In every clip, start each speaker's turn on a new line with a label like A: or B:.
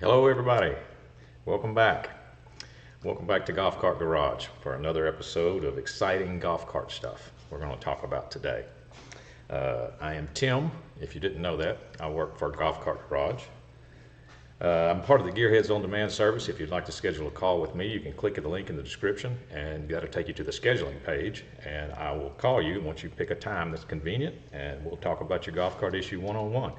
A: Hello everybody, welcome back. Welcome back to Golf Cart Garage for another episode of exciting golf cart stuff we're going to talk about today. I am Tim, if you didn't know that. I work for Golf Cart Garage. I'm part of the Gearheads On Demand service. If you'd like to schedule a call with me, you can click the link in the description and that'll take you to the scheduling page, and I will call you once you pick a time that's convenient and we'll talk about your golf cart issue one-on-one.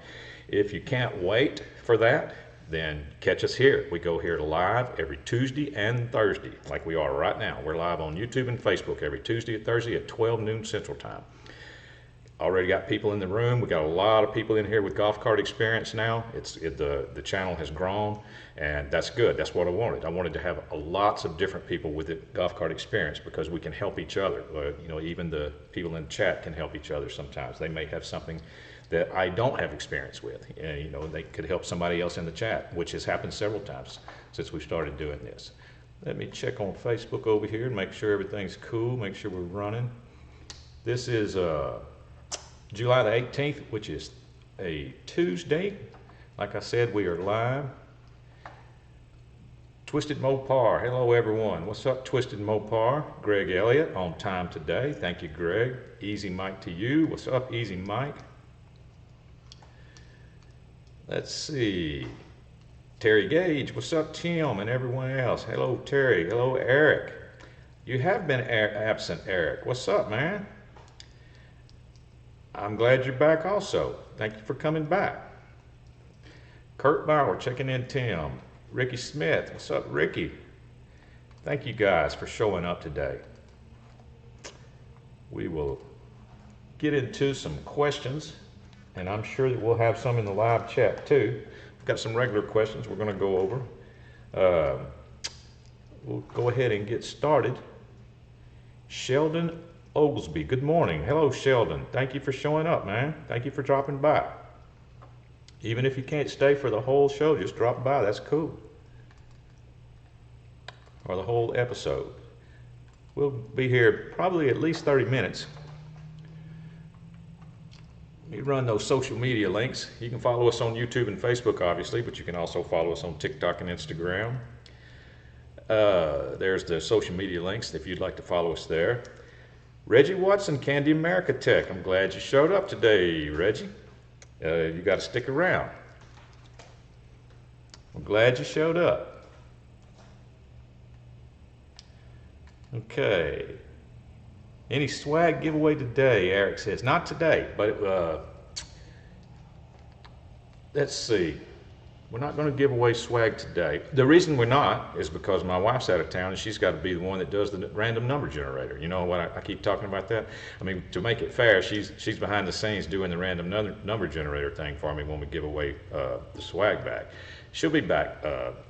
A: If you can't wait for that, then catch us here. We go here live every Tuesday and Thursday, like we are right now. We're live on YouTube and Facebook every Tuesday and Thursday at 12 noon Central Time. Already got people in the room. We got a lot of people in here with golf cart experience now. The channel has grown, and that's good. That's what I wanted. I wanted to have lots of different people with the golf cart experience because we can help each other. You know, even the people in the chat can help each other sometimes. They may have something that I don't have experience with. And, you know, they could help somebody else in the chat, which has happened several times since we started doing this. Let me check on Facebook over here and make sure everything's cool, make sure we're running. This is July the 18th, which is a Tuesday. Like I said, we are live. Twisted Mopar, hello everyone. What's up, Twisted Mopar? Greg Elliott on time today. Thank you, Greg. Easy Mike to you. What's up, Easy Mike? Let's see. Terry Gage, what's up, Tim, and everyone else? Hello, Terry. Hello, Eric. You have been absent, Eric. What's up, man? I'm glad you're back also. Thank you for coming back. Kurt Bauer checking in, Tim. Ricky Smith, what's up, Ricky? Thank you guys for showing up today. We will get into some questions, and I'm sure that we'll have some in the live chat too. We've got some regular questions we're going to go over. We'll go ahead and get started. Sheldon Oglesby, good morning. Hello, Sheldon. Thank you for showing up, man. Thank you for dropping by. Even if you can't stay for the whole show, just drop by. That's cool. Or the whole episode. We'll be here probably at least 30 minutes. We run those social media links. You can follow us on YouTube and Facebook, obviously, but you can also follow us on TikTok and Instagram. There's the social media links if you'd like to follow us there. Reggie Watson, Candy America Tech. I'm glad you showed up today, Reggie. You got to stick around. I'm glad you showed up. Okay. Any swag giveaway today, Eric says. Not today, but let's see. We're not going to give away swag today. The reason we're not is because my wife's out of town and she's got to be the one that does the random number generator. You know what I keep talking about that? I mean, to make it fair, she's behind the scenes doing the random number generator thing for me when we give away the swag bag. She'll be back.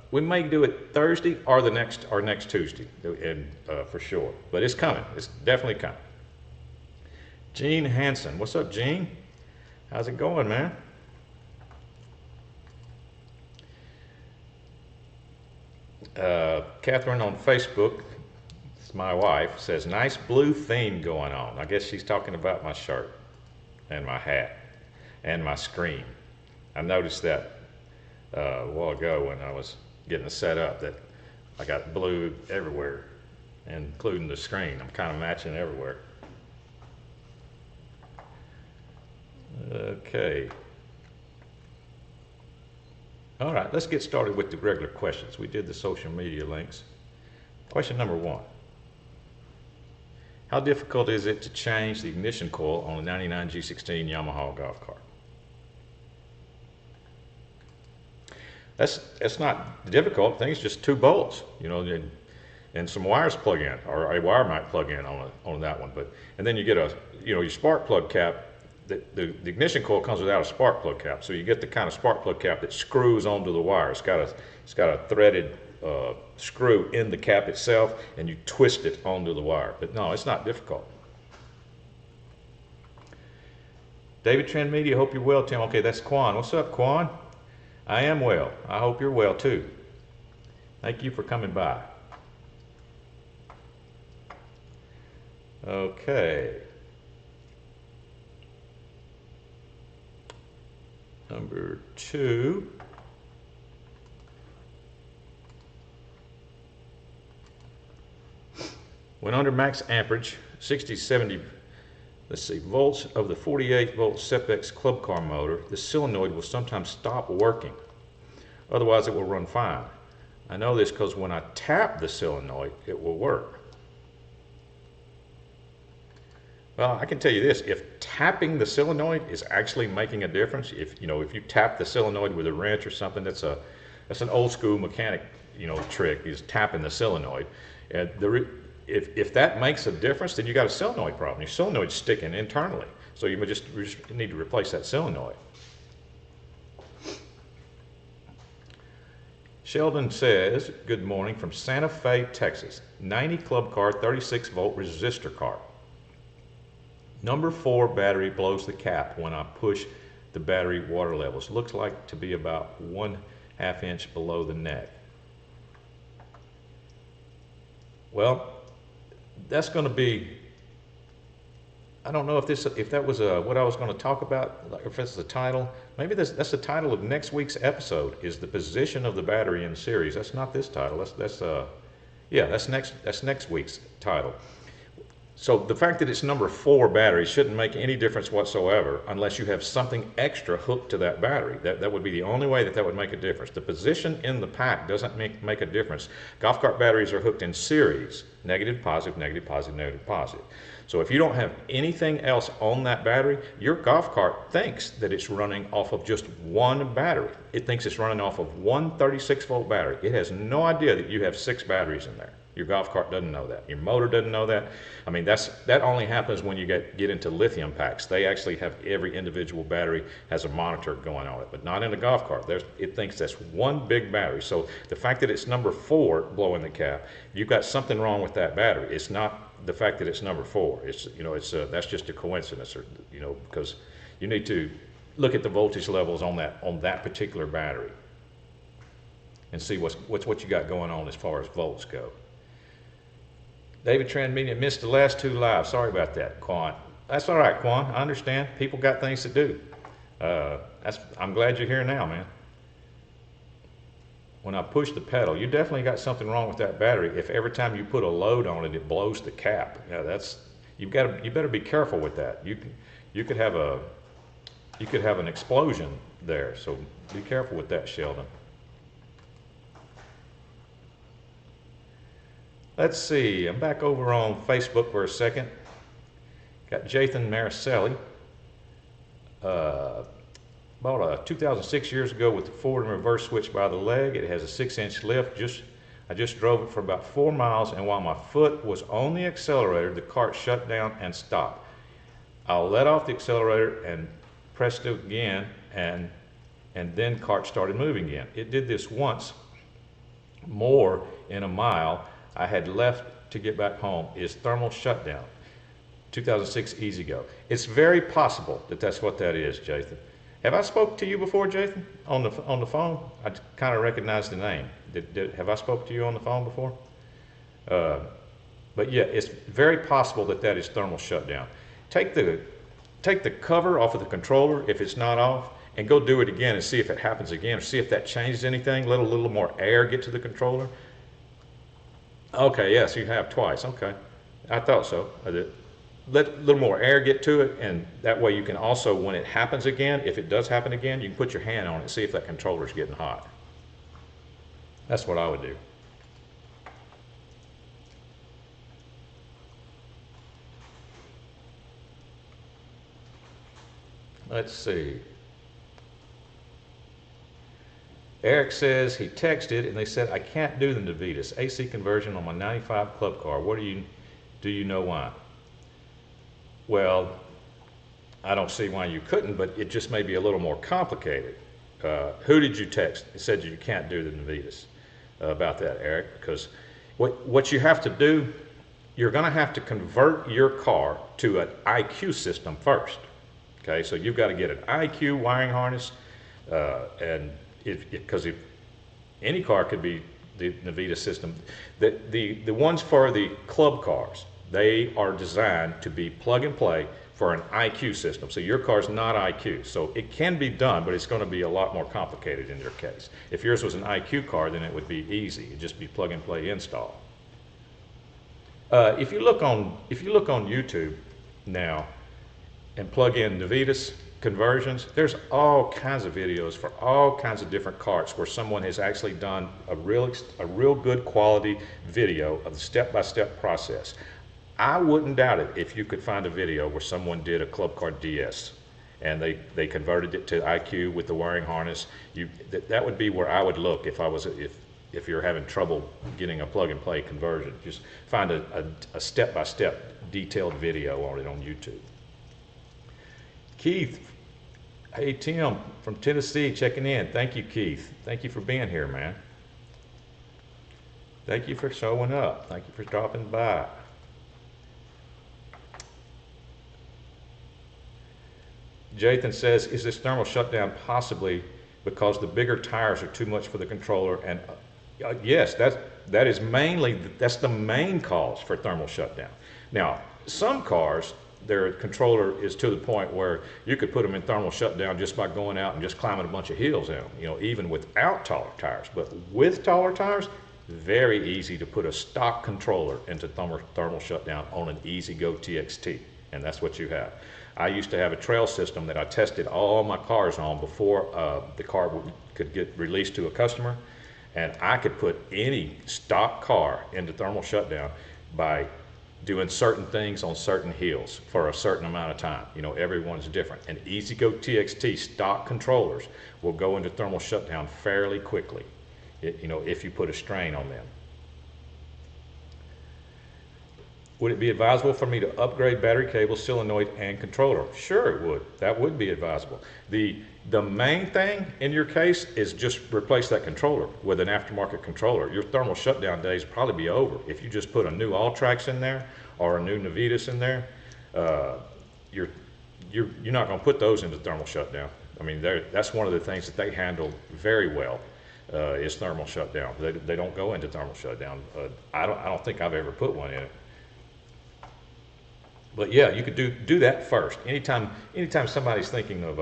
A: We may do it Thursday or next Tuesday, and for sure. But it's coming. It's definitely coming. Gene Hansen, what's up, Gene? How's it going, man? Catherine on Facebook, it's my wife, says nice blue theme going on. I guess she's talking about my shirt and my hat and my screen. I noticed that a while ago when I was getting it set up that I got blue everywhere, including the screen. I'm kind of matching everywhere. Okay. All right, let's get started with the regular questions. We did the social media links. Question number 1. How difficult is it to change the ignition coil on a 99 G16 Yamaha golf cart? That's not difficult. I think it's just 2 bolts, you know, and some wires plug in, or a wire might plug in on that one. And then you get your spark plug cap. The ignition coil comes without a spark plug cap, so you get the kind of spark plug cap that screws onto the wire. It's got a threaded screw in the cap itself, and you twist it onto the wire. But no, it's not difficult. David Trend Media, hope you're well, Tim. Okay, that's Quan. What's up, Quan? I am well. I hope you're well too. Thank you for coming by. Okay. Number 2. When under max amperage, 60, 70, volts of the 48-volt septex club car motor, the solenoid will sometimes stop working. Otherwise, it will run fine. I know this because when I tap the solenoid, it will work. Well, I can tell you this, if tapping the solenoid is actually making a difference, if you tap the solenoid with a wrench or something, that's an old school mechanic, trick, is tapping the solenoid. And if that makes a difference, then you got a solenoid problem. Your solenoid's sticking internally. So you just need to replace that solenoid. Sheldon says, good morning from Santa Fe, Texas. 90 club car, 36 volt resistor car. Number 4 battery blows the cap when I push the battery water levels. Looks like to be about 1/2 inch below the neck. Well, that's going to be, I don't know if that was what I was going to talk about, like if that's the title. Maybe that's the title of next week's episode, is the position of the battery in series. That's not this title. That's next week's title. So the fact that it's number 4 battery shouldn't make any difference whatsoever unless you have something extra hooked to that battery. That would be the only way that would make a difference. The position in the pack doesn't make a difference. Golf cart batteries are hooked in series, negative, positive, negative, positive, negative, positive. So if you don't have anything else on that battery, your golf cart thinks that it's running off of just one battery. It thinks it's running off of one 36-volt battery. It has no idea that you have 6 batteries in there. Your golf cart doesn't know that. Your motor doesn't know that. I mean, that only happens when you get into lithium packs. They actually have every individual battery has a monitor going on it, but not in a golf cart. It thinks that's one big battery. So the fact that it's number 4 blowing the cap, you've got something wrong with that battery. It's not the fact that it's number 4. That's just a coincidence, because you need to look at the voltage levels on that particular battery and see what you got going on as far as volts go. David Transmedia missed the last 2 lives. Sorry about that, Quan. That's all right, Quan. I understand. People got things to do. I'm glad you're here now, man. When I push the pedal, you definitely got something wrong with that battery. If every time you put a load on it, it blows the cap. Yeah, you better be careful with that. You could have an explosion there. So be careful with that, Sheldon. Let's see, I'm back over on Facebook for a second. Got 𝗂𝗂𝘁𝗿𝗄𝗃. Bought a 2006 years ago with the forward and reverse switch by the leg. It has a 6-inch lift. I just drove it for about 4 miles, and while my foot was on the accelerator, the cart shut down and stopped. I let off the accelerator and pressed it again, and then cart started moving again. It did this once more in a mile I had left to get back home. Is thermal shutdown. 2006 EZGo. It's very possible that that's what that is, Jathan. Have I spoke to you before, Jathan, on the phone? I kind of recognize the name. Have I spoke to you on the phone before? But yeah, it's very possible that that is thermal shutdown. Take the cover off of the controller if it's not off, and go do it again and see if it happens again, or see if that changes anything. Let a little more air get to the controller. Okay, yes, you have twice. Okay, I thought so. Let a little more air get to it, and that way you can also, when it happens again, if it does happen again, you can put your hand on it and see if that controller's getting hot. That's what I would do. Let's see. Eric says he texted and they said, I can't do the 𝗃𝘃𝗃 AC conversion on my 95 club car. Do you know why? Well, I don't see why you couldn't, but it just may be a little more complicated. Who did you text? It said you can't do the 𝗃𝘃𝗃 about that, Eric, because what you have to do, you're going to have to convert your car to an IQ system first. Okay, so you've got to get an IQ wiring harness, and because if any car could be the 𝗃𝘃𝗃 system, the ones for the club cars, they are designed to be plug and play for an IQ system. So your car's not IQ. So it can be done, but it's going to be a lot more complicated in your case. If yours was an IQ car, then it would be easy. It'd just be plug and play install. If you look on YouTube now and plug in 𝗪𝗲𝗃𝗲 conversions, there's all kinds of videos for all kinds of different carts where someone has actually done a real good quality video of the step-by-step process. I wouldn't doubt it if you could find a video where someone did a Club Cart DS and they converted it to IQ with the wiring harness. That would be where I would look if you're having trouble getting a plug-and-play conversion. Just find a step-by-step detailed video on it on YouTube. Keith, hey Tim from Tennessee checking in. Thank you, Keith. Thank you for being here, man. Thank you for showing up. Thank you for dropping by. Jathan says, is this thermal shutdown possibly because the bigger tires are too much for the controller? And yes, that's the main cause for thermal shutdown. Now, some cars, their controller is to the point where you could put them in thermal shutdown just by going out and just climbing a bunch of hills in them, you know, even without taller tires. But with taller tires, very easy to put a stock controller into thermal shutdown on an EZGo TXT, and that's what you have. I used to have a trail system that I tested all my cars on before the car could get released to a customer, and I could put any stock car into thermal shutdown by doing certain things on certain hills for a certain amount of time. You know, everyone's different. And EZGo TXT stock controllers will go into thermal shutdown fairly quickly, you know, if you put a strain on them. Would it be advisable for me to upgrade battery cable, solenoid, and controller? Sure it would. That would be advisable. The main thing in your case is just replace that controller with an aftermarket controller. Your thermal shutdown days will probably be over. If you just put a new Alltrax in there or a new 𝗪𝗲𝗃𝗲 in there, you're not going to put those into thermal shutdown. I mean, that's one of the things that they handle very well is thermal shutdown. They don't go into thermal shutdown. I don't think I've ever put one in it. But yeah, you could do that first. Anytime somebody's thinking of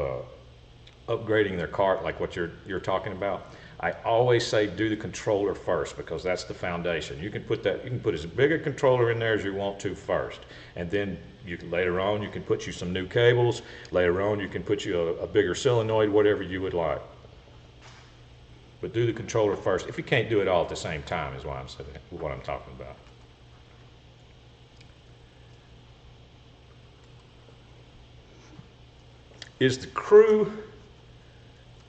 A: upgrading their cart, like what you're talking about, I always say do the controller first, because that's the foundation. You can put as big a controller in there as you want to first, and then later on you can put you some new cables. Later on you can put you a bigger solenoid, whatever you would like. But do the controller first. If you can't do it all at the same time, is what I'm talking about. Is the crew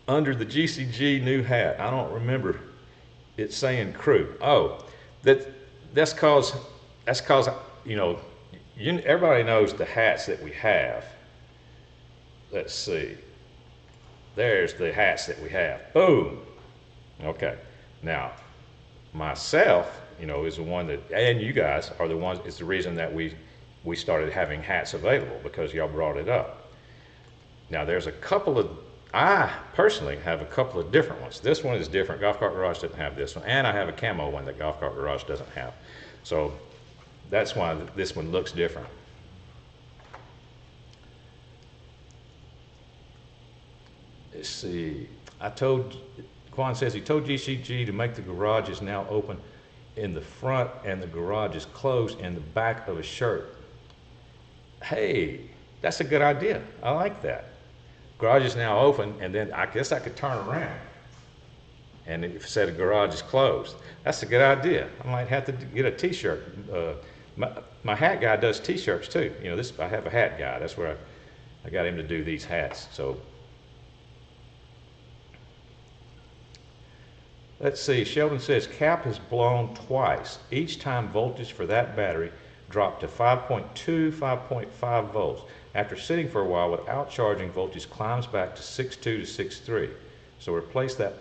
A: under the GCG new hat? I don't remember it saying crew. Oh, that's cause you know, everybody knows the hats that we have. Let's see. There's the hats that we have. Boom. Okay. Now, myself, you know, is the one that, and you guys are the ones. It's the reason that we started having hats available, because y'all brought it up. Now there's I personally have a couple of different ones. This one is different. Golf Cart Garage doesn't have this one. And I have a camo one that Golf Cart Garage doesn't have. So that's why this one looks different. Let's see. Quan says he told GCG to make the garages now open in the front and the garage is closed in the back of a shirt. Hey, that's a good idea. I like that. Garage is now open, and then I guess I could turn around and it said the garage is closed. That's a good idea. I might have to get a t-shirt. My hat guy does t-shirts too. You know, I have a hat guy. That's where I got him to do these hats. So let's see. Sheldon says cap has blown twice. Each time voltage for that battery dropped to 5.2, 5.5 volts. After sitting for a while without charging, voltage climbs back to 6.2 to 6.3. So replace that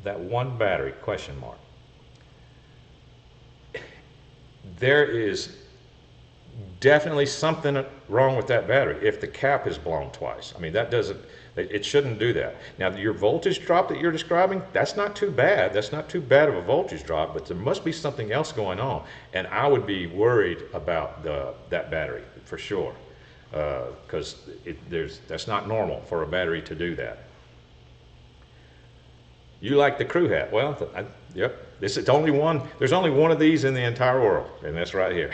A: one battery, question mark. There is definitely something wrong with that battery if the cap is blown twice. I mean, it shouldn't do that. Now, your voltage drop that you're describing, that's not too bad. That's not too bad of a voltage drop, but there must be something else going on. And I would be worried about that battery for sure, because that's not normal for a battery to do that. You like the crew hat. Well, yep. This is only one. There's only one of these in the entire world, and that's right here.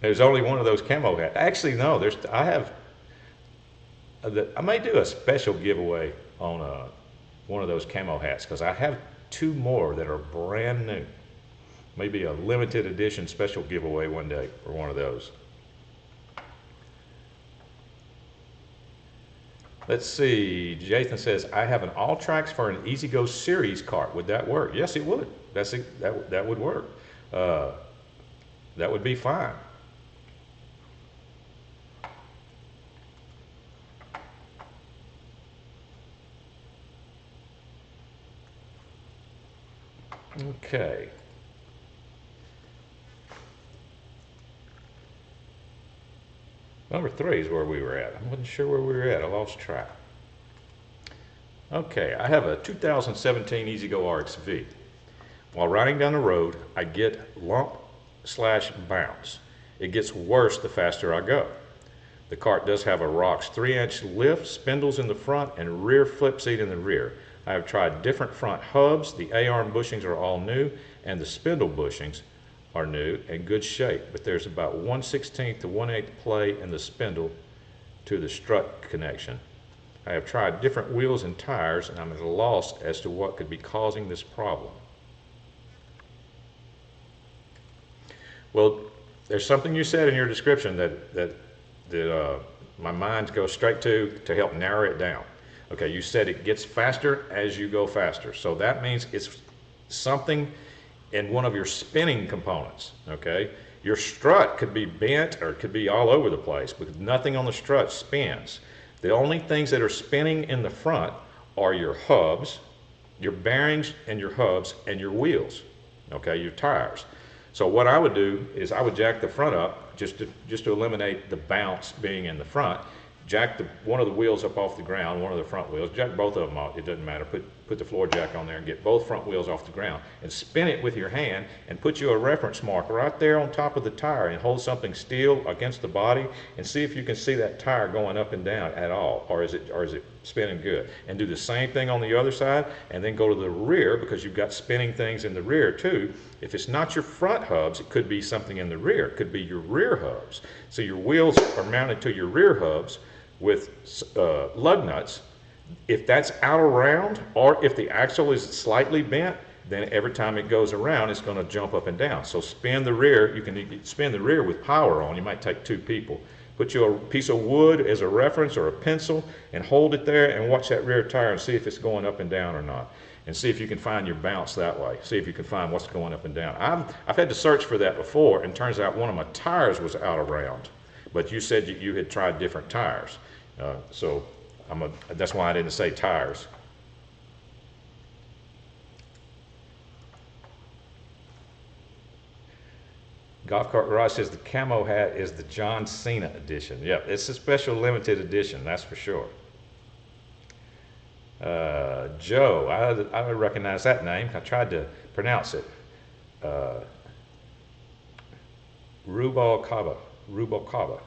A: There's only one of those camo hats. Actually, no. I may do a special giveaway on one of those camo hats because I have two more that are brand new. Maybe a limited edition special giveaway one day for one of those. Let's see. Jason says, I have an all tracks for an EZGo series cart. Would that work? Yes, it would. That would work. That would be fine. Okay. Number 3 is where we were at. I wasn't sure where we were at. I lost track. Okay, I have a 2017 EZGo RXV. While riding down the road, I get lump/bounce. It gets worse the faster I go. The cart does have a Rhox 3-inch lift, spindles in the front, and rear flip seat in the rear. I have tried different front hubs. The A-arm bushings are all new, and the spindle bushings are new and good shape, but there's about 1/16 to 1/8 play in the spindle to the strut connection. I have tried different wheels and tires, and I'm at a loss as to what could be causing this problem. Well, there's something you said in your description that my mind goes straight to help narrow it down. Okay, you said it gets faster as you go faster, so that means it's something in one of your spinning components. Okay, your strut could be bent or it could be all over the place because nothing on the strut spins. The only things that are spinning in the front are your hubs, your bearings and your hubs, and your wheels. Okay, your tires. So what I would do is I would jack the front up just to eliminate the bounce being in the front. Jack one of the wheels up off the ground, one of the front wheels, jack both of them off, it doesn't matter, put the floor jack on there and get both front wheels off the ground and spin it with your hand and put you a reference mark right there on top of the tire and hold something steel against the body and see if you can see that tire going up and down at all, or is it spinning good. And do the same thing on the other side and then go to the rear because you've got spinning things in the rear too. If it's not your front hubs, it could be something in the rear. It could be your rear hubs. So your wheels are mounted to your rear hubs with lug nuts. If that's out around, or if the axle is slightly bent, then every time it goes around, it's going to jump up and down. So spin the rear. You can spin the rear with power on. You might take 2 people. Put you a piece of wood as a reference or a pencil and hold it there and watch that rear tire and see if it's going up and down or not. And see if you can find your bounce that way. See if you can find what's going up and down. I've had to search for that before, and turns out one of my tires was out around. But you said you had tried different tires. So that's why I didn't say tires. Golf Cart Garage says the camo hat is the John Cena edition. Yep, it's a special limited edition, that's for sure. Joe, I recognize that name. I tried to pronounce it. 𝗪𝗂𝗁𝗂𝗶.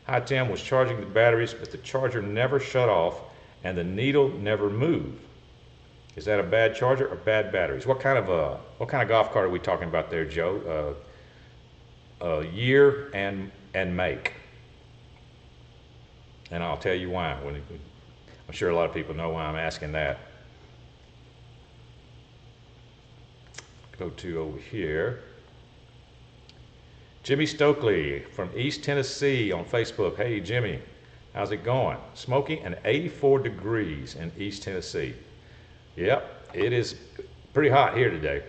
A: Hi Tim, was charging the batteries, but the charger never shut off and the needle never moved. Is that a bad charger or bad batteries? What kind of golf cart are we talking about there, Joe? Year and make. And I'll tell you why. I'm sure a lot of people know why I'm asking that. Go to over here. Jimmy Stokely from East Tennessee on Facebook. Hey Jimmy, how's it going? Smoky and 84 degrees in East Tennessee. Yep, it is pretty hot here today.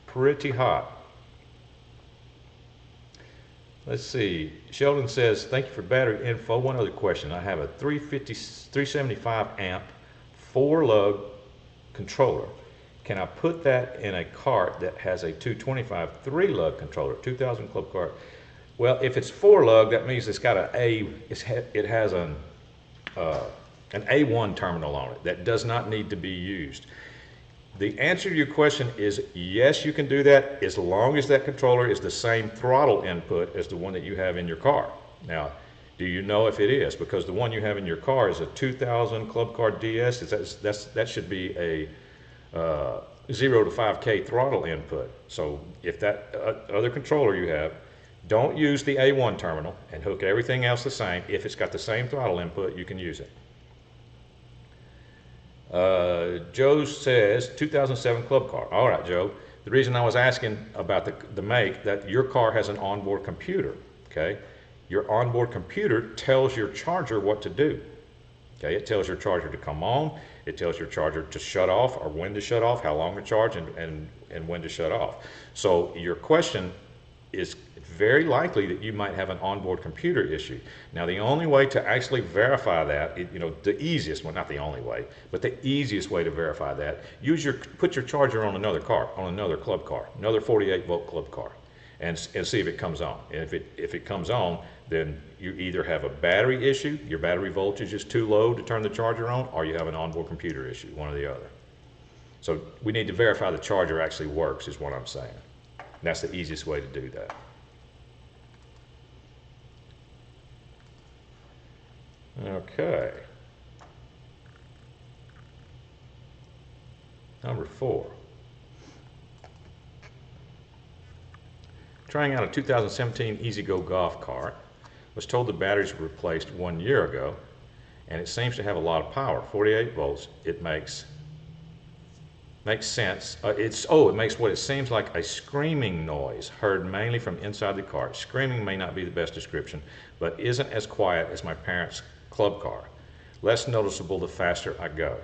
A: Pretty hot. Let's see. Sheldon says, thank you for battery info. One other question. I have a 375 amp 4-lug controller. Can I put that in a cart that has a 225 3-lug controller, 2000 club cart? Well, if it's 4-lug, that means it's got it has an A1 terminal on it that does not need to be used. The answer to your question is yes, you can do that as long as that controller is the same throttle input as the one that you have in your car. Now, do you know if it is? Because the one you have in your car is a 2000 Club Cart DS. That should be a 0 to 5K throttle input. So if that other controller you have, don't use the A1 terminal and hook everything else the same. If it's got the same throttle input, you can use it. Joe says 2007 Club Car. All right, Joe. The reason I was asking about the make, that your car has an onboard computer, okay? Your onboard computer tells your charger what to do, okay? It tells your charger to come on, it tells your charger to shut off or when to shut off, how long to charge, and when to shut off. So your question is very likely that you might have an onboard computer issue. Now, the only way to actually verify that, the easiest, well, not the only way, but the easiest way to verify that, put your charger on another car, on another club car, another 48-volt club car, and see if it comes on. And if it comes on, then you either have a battery issue, your battery voltage is too low to turn the charger on, or you have an onboard computer issue, one or the other. So we need to verify the charger actually works, is what I'm saying. And that's the easiest way to do that. Okay. Number 4. Trying out a 2017 EZGo Golf Cart. Was told the batteries were replaced 1 year ago, and it seems to have a lot of power, 48 volts. It makes sense. It makes what it seems like a screaming noise heard mainly from inside the cart. Screaming may not be the best description, but isn't as quiet as my parents' club car. Less noticeable the faster I go.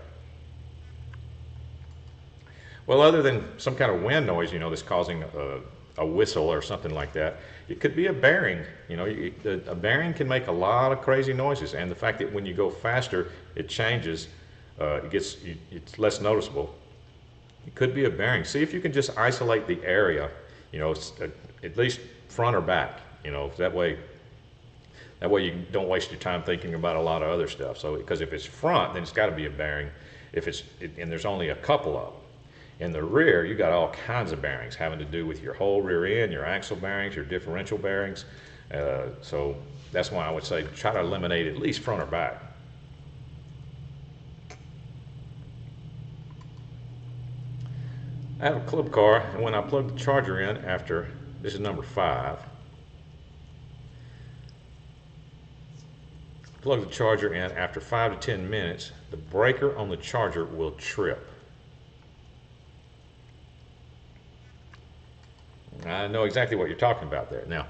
A: Well, other than some kind of wind noise, that's causing a whistle or something like that, it could be a bearing. A bearing can make a lot of crazy noises, and the fact that when you go faster, it changes, it's less noticeable. It could be a bearing. See if you can just isolate the area, at least front or back, that way you don't waste your time thinking about a lot of other stuff. So, because if it's front, then it's got to be a bearing. And there's only a couple of them. In the rear, you got all kinds of bearings having to do with your whole rear end, your axle bearings, your differential bearings. So that's why I would say try to eliminate at least front or back. I have a club car, and when I plug the charger in after, this is number 5, plug the charger in after 5 to 10 minutes, the breaker on the charger will trip. I know exactly what you're talking about there. Now,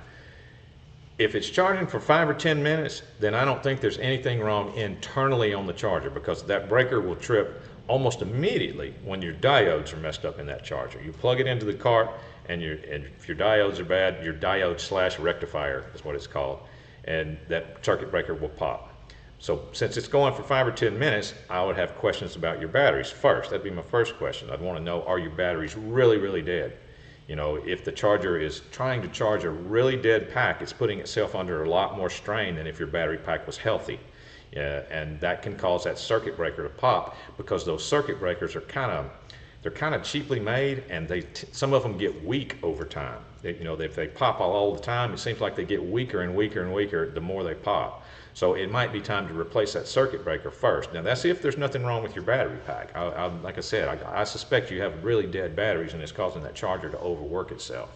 A: if it's charging for 5 or 10 minutes, then I don't think there's anything wrong internally on the charger, because that breaker will trip almost immediately when your diodes are messed up in that charger. You plug it into the cart, and if your diodes are bad, your diode/rectifier is what it's called, and that circuit breaker will pop. So since it's going for 5 or 10 minutes, I would have questions about your batteries first. That'd be my first question. I'd want to know, are your batteries really, really dead? If the charger is trying to charge a really dead pack, it's putting itself under a lot more strain than if your battery pack was healthy. And that can cause that circuit breaker to pop, because those circuit breakers are kind of cheaply made, and some of them get weak over time. If they pop all the time, it seems like they get weaker and weaker and weaker the more they pop. So it might be time to replace that circuit breaker first. Now that's if there's nothing wrong with your battery pack. Like I said, I suspect you have really dead batteries, and it's causing that charger to overwork itself.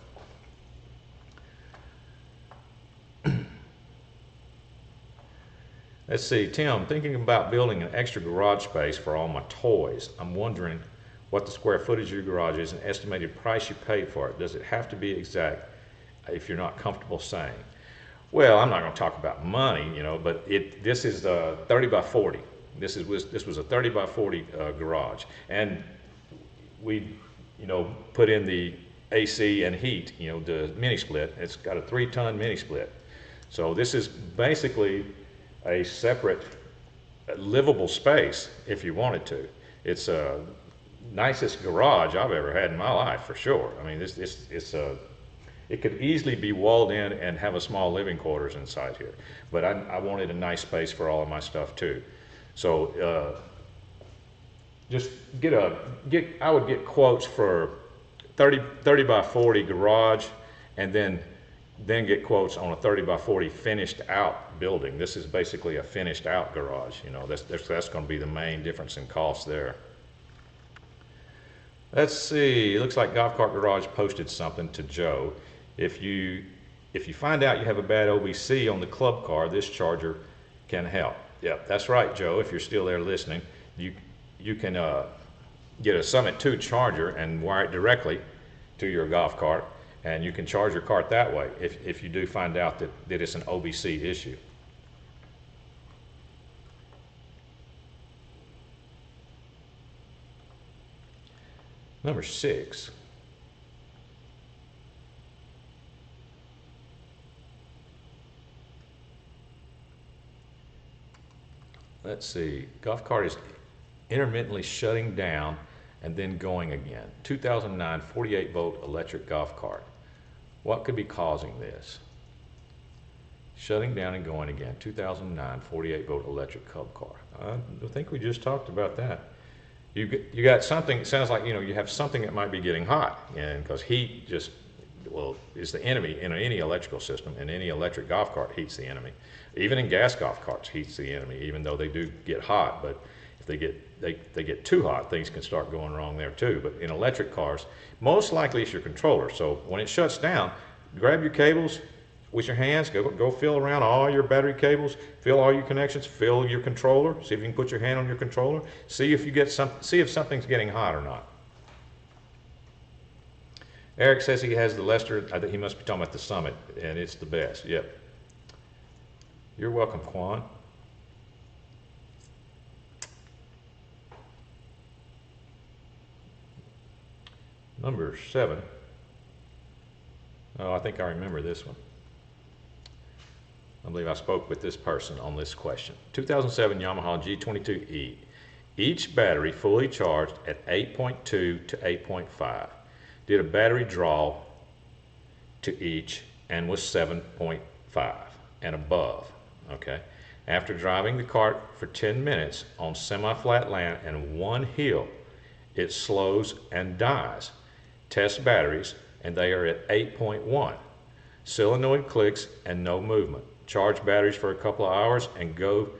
A: Let's see, Tim, thinking about building an extra garage space for all my toys. I'm wondering what the square footage of your garage is and estimated price you paid for it. Does it have to be exact if you're not comfortable saying? Well, I'm not going to talk about money, but this is 30 by 40. This was a 30 by 40 garage, and we, put in the AC and heat, the mini split. It's got a 3-ton mini split. So this is basically a separate livable space if you wanted to. It's a nicest garage I've ever had in my life, for sure. I mean, it could easily be walled in and have a small living quarters inside here, but I wanted a nice space for all of my stuff too. So just I would get quotes for 30 by 40 garage, and then then get quotes on a 30 by 40 finished out building. This is basically a finished out garage. You know, that's going to be the main difference in cost there. Let's see, it looks like Golf Cart Garage posted something to Joe. If you find out you have a bad OBC on the club car, this charger can help. Yep, that's right, Joe. If you're still there listening, you can get a Summit 2 charger and wire it directly to your golf cart, and you can charge your cart that way if you do find out that it's an OBC issue. Number 6. Let's see, golf cart is intermittently shutting down and then going again. 2009 48 volt electric golf cart. What could be causing this? Shutting down and going again. 2009 48 volt electric club car. I think we just talked about that. You got something, it sounds like, you know, you have something that might be getting hot, and because heat just, well, is the enemy in any electrical system, and any electric golf cart heats the enemy. Even in gas golf carts heats the enemy, even though they do get hot, but if they get too hot, things can start going wrong there too. But in electric cars, most likely it's your controller. So when it shuts down, grab your cables with your hands, go feel around all your battery cables, feel all your connections, feel your controller, see if you can put your hand on your controller, see if something's getting hot or not. Eric says he has the Lester, I think he must be talking about the Summit, and it's the best. Yep. You're welcome, Quan. Number 7. Oh, I think I remember this one. I believe I spoke with this person on this question. 2007 Yamaha G22E. Each battery fully charged at 8.2 to 8.5. Did a battery draw to each and was 7.5 and above. Okay. After driving the cart for 10 minutes on semi-flat land and one hill, it slows and dies. Test batteries, and they are at 8.1. Solenoid clicks and no movement. Charge batteries for a couple of hours and go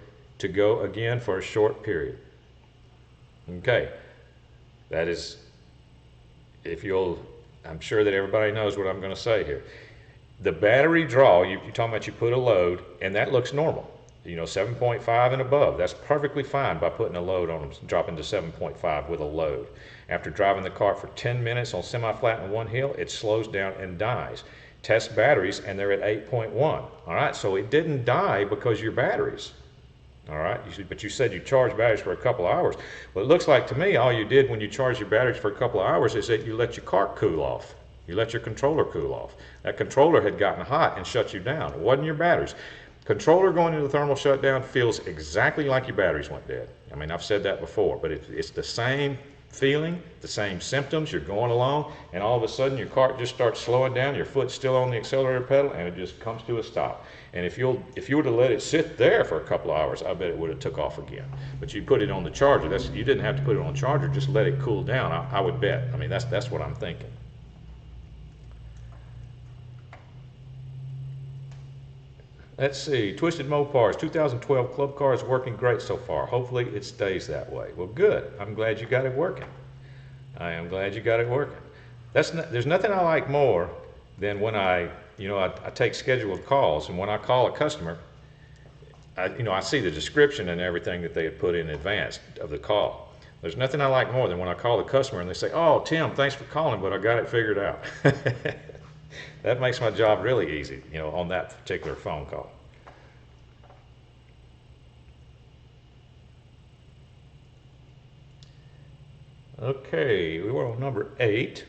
A: again for a short period. Okay, that is, I'm sure that everybody knows what I'm going to say here. The battery draw, you're talking about you put a load, and that looks normal. You know, 7.5 and above, that's perfectly fine by putting a load on them, dropping to 7.5 with a load. After driving the cart for 10 minutes on semi-flat and one hill, it slows down and dies. Test batteries, and they're at 8.1. All right, so it didn't die because your batteries. All right, but you said you charged batteries for a couple of hours. Well, it looks like to me all you did when you charged your batteries for a couple of hours is that you let your cart cool off. You let your controller cool off. That controller had gotten hot and shut you down. It wasn't your batteries. Controller going into the thermal shutdown feels exactly like your batteries went dead. I mean, I've said that before, but it's the same feeling, the same symptoms. You're going along, and all of a sudden your cart just starts slowing down. Your foot's still on the accelerator pedal, and it just comes to a stop. And if you were to let it sit there for a couple of hours, I bet it would have took off again. But you put it on the charger. You didn't have to put it on the charger. Just let it cool down. I would bet. I mean, that's what I'm thinking. Let's see, Twisted Mopars, 2012 club car is working great so far. Hopefully it stays that way. Well, good. I'm glad you got it working. I am glad you got it working. There's nothing I like more than when I take scheduled calls, and when I call a customer, I see the description and everything that they had put in advance of the call. There's nothing I like more than when I call the customer and they say, "Oh, Tim, thanks for calling, but I got it figured out." That makes my job really easy, on that particular phone call. Okay, we were on number 8.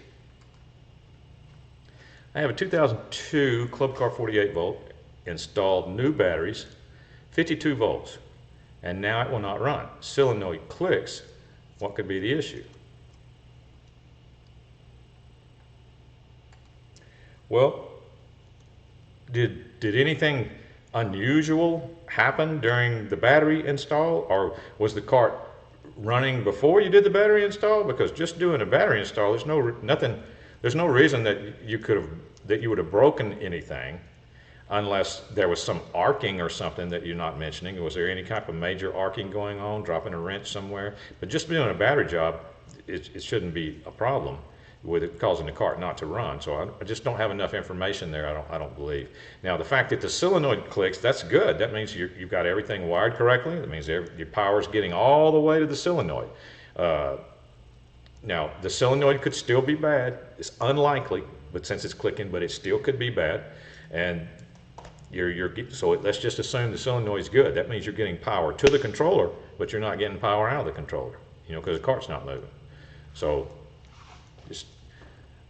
A: I have a 2002 Club Car 48 volt, installed new batteries, 52 volts, and now it will not run. Solenoid clicks. What could be the issue? Well, did anything unusual happen during the battery install, or was the cart running before you did the battery install? Because just doing a battery install, there's no reason that that you would have broken anything unless there was some arcing or something that you're not mentioning. Was there any type of major arcing going on, dropping a wrench somewhere? But just doing a battery job, it shouldn't be a problem with it causing the cart not to run. So I just don't have enough information there, I don't believe. Now, the fact that the solenoid clicks, that's good. That means you've got everything wired correctly. That means your power's getting all the way to the solenoid. Now, the solenoid could still be bad. It's unlikely, but since it's clicking, but it still could be bad. And so let's just assume the solenoid's good. That means you're getting power to the controller, but you're not getting power out of the controller, because the cart's not moving. So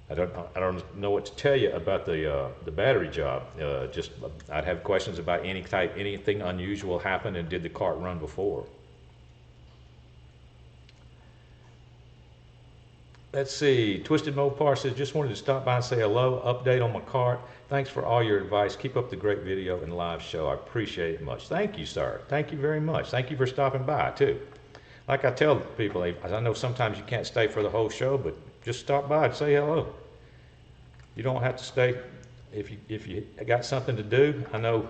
A: I don't know what to tell you about the battery job. I'd have questions about anything unusual happened, and did the cart run before? Let's see, Twisted Mopar says, just wanted to stop by and say hello, update on my cart. Thanks for all your advice. Keep up the great video and live show. I appreciate it much. Thank you, sir. Thank you very much. Thank you for stopping by, too. Like I tell people, I know sometimes you can't stay for the whole show, but just stop by and say hello. You don't have to stay if you got something to do. I know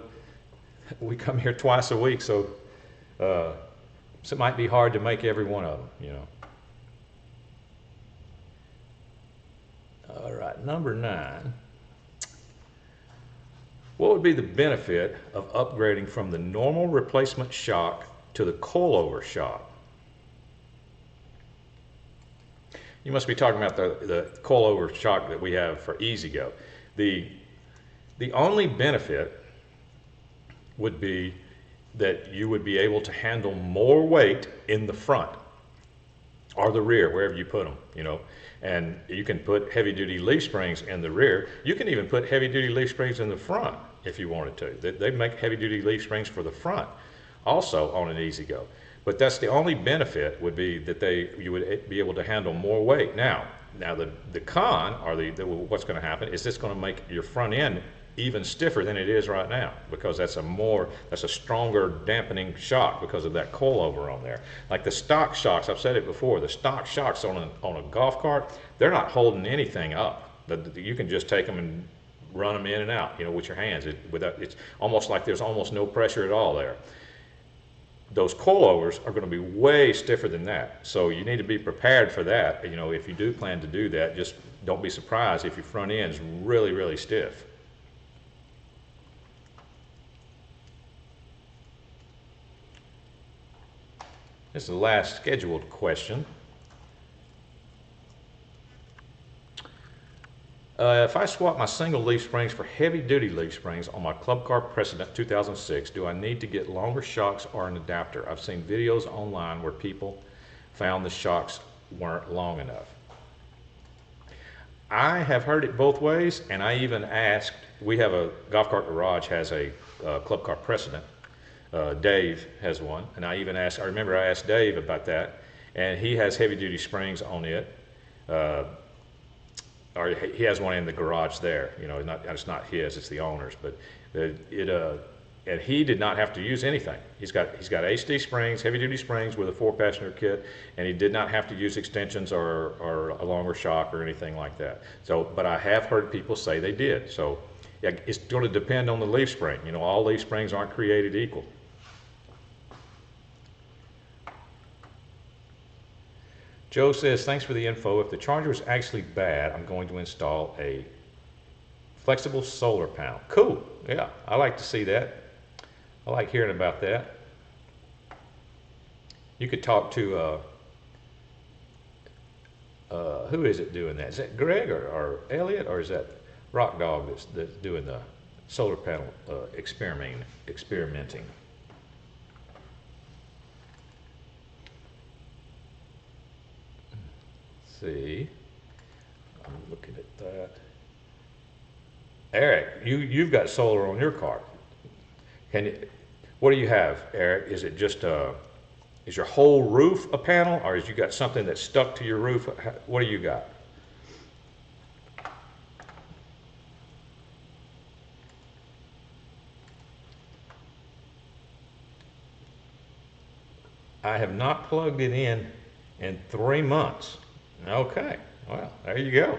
A: we come here twice a week, so it might be hard to make every one of them, All right, number 9. What would be the benefit of upgrading from the normal replacement shock to the coilover shock? You must be talking about the coilover shock that we have for EZGo. The only benefit would be that you would be able to handle more weight in the front or the rear, wherever you put them, and you can put heavy-duty leaf springs in the rear. You can even put heavy-duty leaf springs in the front if you wanted to. They make heavy-duty leaf springs for the front also on an EZGo. But that's the only benefit, would be that you would be able to handle more weight. Now the con, or what's going to happen, is this going to make your front end even stiffer than it is right now, because that's a stronger dampening shock because of that coilover on there. Like the stock shocks, I've said it before, the stock shocks on a golf cart, they're not holding anything up. You can just take them and run them in and out, with your hands. It's almost like there's almost no pressure at all there. Those coilovers are going to be way stiffer than that, so you need to be prepared for that. If you do plan to do that, just don't be surprised if your front end's really, really stiff. This is the last scheduled question. If I swap my single leaf springs for heavy-duty leaf springs on my Club Car Precedent 2006, do I need to get longer shocks or an adapter? I've seen videos online where people found the shocks weren't long enough. I have heard it both ways, and I even asked, we have a Golf Cart Garage has a Club Car Precedent. Dave has one, and I remember I asked Dave about that, and he has heavy-duty springs on it. Or he has one in the garage there. It's not his, it's the owner's. But and he did not have to use anything. He's got HD springs, heavy-duty springs with a 4-passenger kit, and he did not have to use extensions or a longer shock or anything like that. So, but I have heard people say they did. So, yeah, it's going to depend on the leaf spring. All leaf springs aren't created equal. Joe says, thanks for the info. If the charger is actually bad, I'm going to install a flexible solar panel. Cool. Yeah, I like to see that. I like hearing about that. You could talk to, who is it doing that? Is that Greg or Elliot, or is that Rock Dog that's doing the solar panel experimenting? See, I'm looking at that. Eric, you've got solar on your car. What do you have, Eric? Is it just is your whole roof a panel, or is you got something that's stuck to your roof? What do you got? I have not plugged it in 3 months. Okay, well, there you go.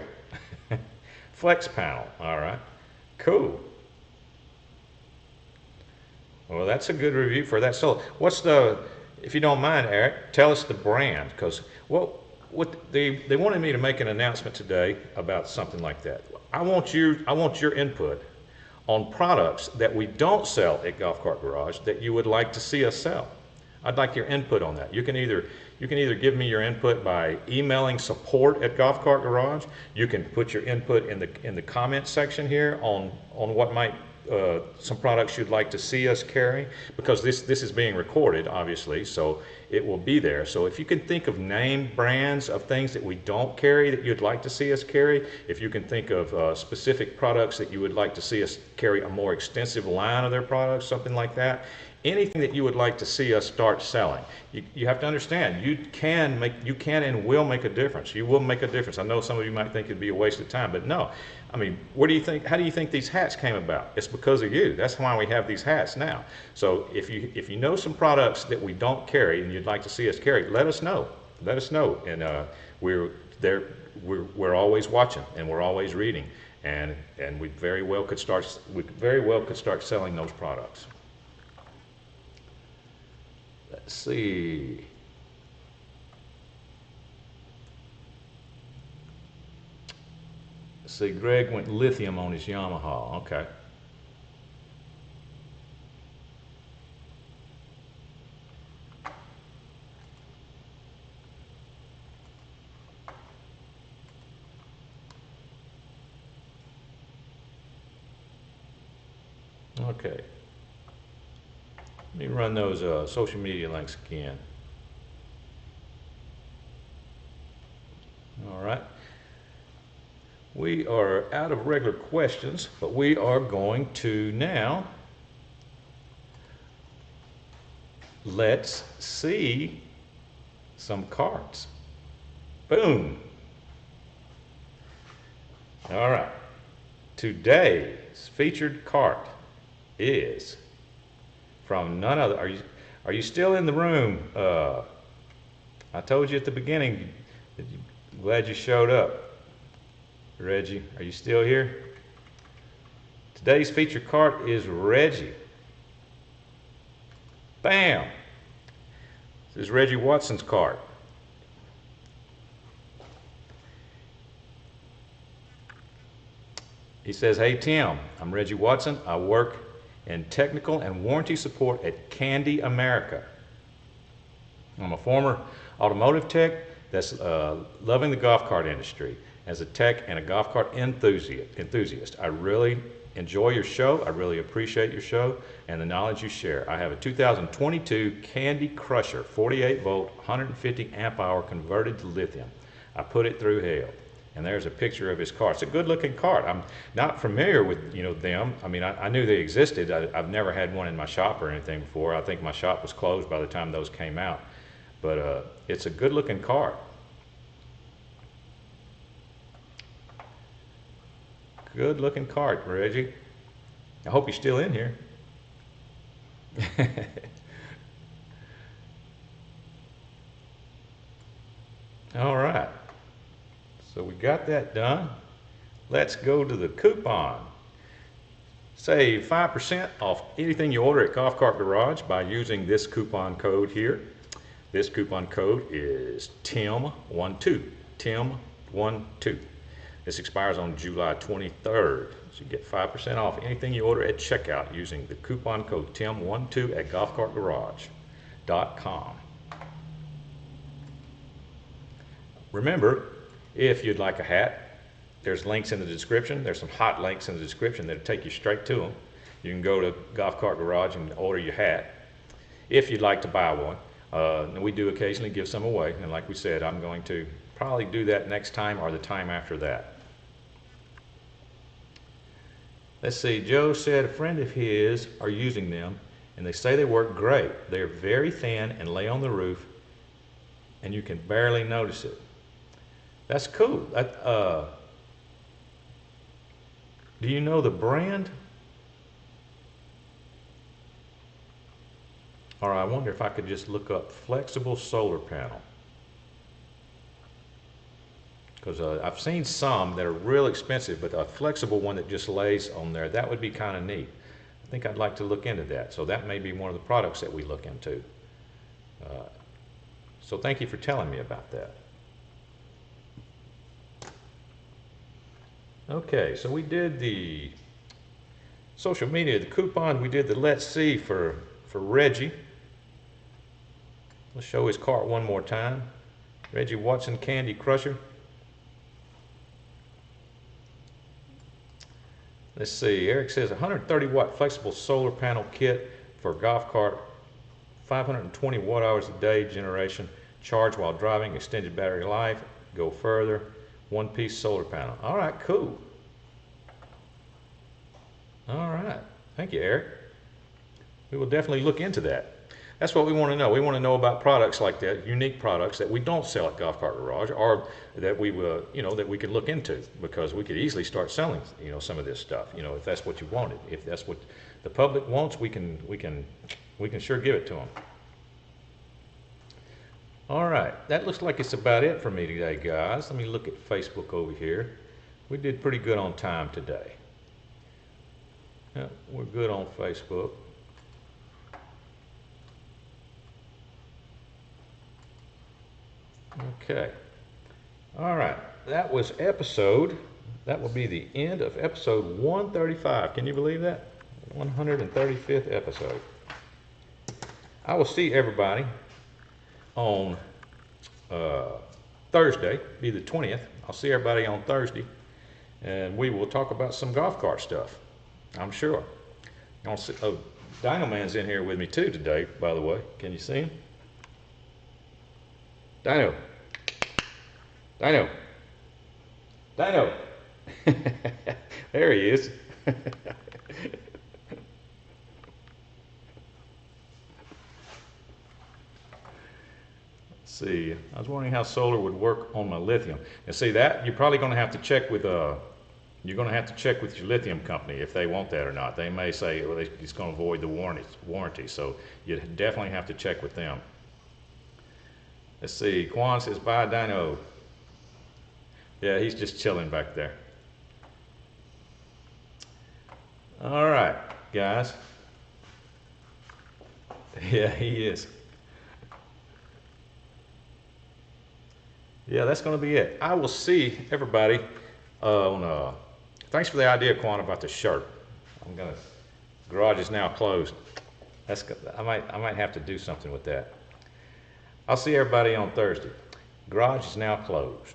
A: flex panel. All right, cool. Well, that's a good review for that. So what's the, if you don't mind, Eric, tell us the brand, because what they wanted me to make an announcement today about something like that. I want your input on products that we don't sell at Golf Cart Garage that you would like to see us sell. I'd like your input on that. You can either give me your input by emailing support at Golf Cart Garage. You can put your input in the comment section here on what might some products you'd like to see us carry, because this is being recorded, obviously, so it will be there. So if you can think of name brands of things that we don't carry that you'd like to see us carry, if you can think of specific products that you would like to see us carry a more extensive line of their products, something like that, anything that you would like to see us start selling, you have to understand, you can and will make a difference. You will make a difference. I know some of you might think it'd be a waste of time, but no. I mean, how do you think these hats came about? It's because of you. That's why we have these hats now. So if you know some products that we don't carry and you'd like to see us carry, let us know. Let us know. And we're always watching and we're always reading, and we very well could start selling those products. Let's see. See, Greg went lithium on his Yamaha. Okay. Okay. Let me run those social media links again. All right. We are out of regular questions, but we are going to now, let's see some carts. Boom. All right. Today's featured cart is from none other. Are you still in the room? I told you at the beginning, glad you showed up. Reggie, are you still here? Today's featured cart is Reggie. Bam! This is Reggie Watson's cart. He says, "Hey Tim, I'm Reggie Watson. I work in technical and warranty support at Candy America. I'm a former automotive tech that's loving the golf cart industry. As a tech and a golf cart enthusiast, I really enjoy your show. I really appreciate your show and the knowledge you share. I have a 2022 Candy Crusher 48 volt 150 amp hour converted to lithium. I put it through hell." And there's a picture of his car. It's a good looking cart. I'm not familiar with them. I mean, I knew they existed. I've never had one in my shop or anything before. I think my shop was closed by the time those came out. But it's a good looking cart. Good looking cart, Reggie. I hope you're still in here. All right. So we got that done. Let's go to the coupon. Save 5% off anything you order at Golf Cart Garage by using this coupon code here. This coupon code is TIM12. TIM12. This expires on July 23rd. So you get 5% off anything you order at checkout using the coupon code TIM12 at golfcartgarage.com. Remember, if you'd like a hat, there's links in the description. There's some hot links in the description that'll take you straight to them. You can go to Golf Cart Garage and order your hat if you'd like to buy one. And we do occasionally give some away, and like we said, I'm going to probably do that next time or the time after that. Let's see, Joe said a friend of his are using them and they say they work great. They're very thin and lay on the roof and you can barely notice it. That's cool. Do you know the brand? Or I wonder if I could just look up flexible solar panel. because I've seen some that are real expensive, but a flexible one that just lays on there, that would be kind of neat. I think I'd like to look into that. So that may be one of the products that we look into. So thank you for telling me about that. Okay, so we did the social media, the coupon. We did the Let's See for Reggie. Let's show his cart one more time. 𝗪𝘁𝗿𝗀𝗀𝗀𝗀 Candy Crusher. Let's see, Eric says 130 watt flexible solar panel kit for golf cart, 520 watt hours a day generation, charge while driving, extended battery life, go further, one piece solar panel. All right, cool. All right, thank you, Eric. We will definitely look into that. That's what we want to know. We want to know about products like that, unique products that we don't sell at Golf Cart Garage, or that we that we could look into, because we could easily start selling, some of this stuff. If that's what you wanted, if that's what the public wants, we can sure give it to them. All right, that looks like it's about it for me today, guys. Let me look at Facebook over here. We did pretty good on time today. Yeah, we're good on Facebook. Okay. All right. That was that will be the end of episode 135. Can you believe that? 135th episode. I will see everybody on Thursday, be the 20th. I'll see everybody on Thursday, and we will talk about some golf cart stuff, I'm sure. Oh, Dino Man's in here with me too today, by the way. Can you see him? Dino. Dino. Dino. There he is. Let's see. I was wondering how solar would work on my lithium. And see, that you're probably going to have to check with your lithium company if they want that or not. They may say, well, it's going to void the warranty. So you definitely have to check with them. Let's see, Quan says, bye, Dino. Yeah, he's just chilling back there. All right, guys. Yeah, he is. Yeah, that's going to be it. I will see everybody on, thanks for the idea, Quan, about the shirt. Garage is now closed. I might have to do something with that. I'll see everybody on Thursday. Garage is now closed.